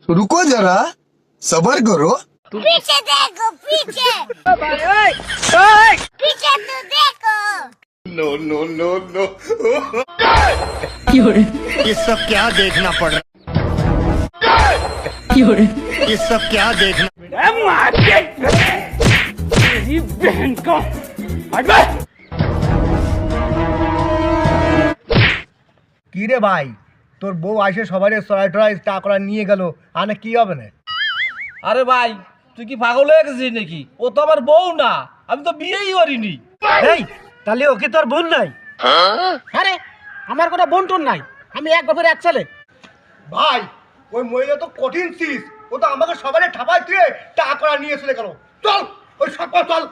रुको जरा सबर करो। पीछे देखो पीछे पीछे तो देखो। No no no no. ये सब क्या देखना पड़ रहा है? ये सब क्या देखना? बहन को কি রে ভাই, তোর বউ আসে সবাই সরাই টরাই টাকা নিয়ে গেল, আনে কি হবে না? আরে ভাই তুই কি পাগল হয়ে গেছিস নাকি? ও তো আমার বউ না, আমি তো বিয়েই করিনি। এই তাহলে ওকে তোর বোন নাই? আরে আমার কোনো বোন টোন নাই, আমি এক বাপের এক ছেলে। ভাই ওই মহিলা তো কঠিন ছিস, ও তো আমাকে সবাই ঠাপাই দিয়ে টাকা নিয়ে চলে গেল। চল ওই সব চল।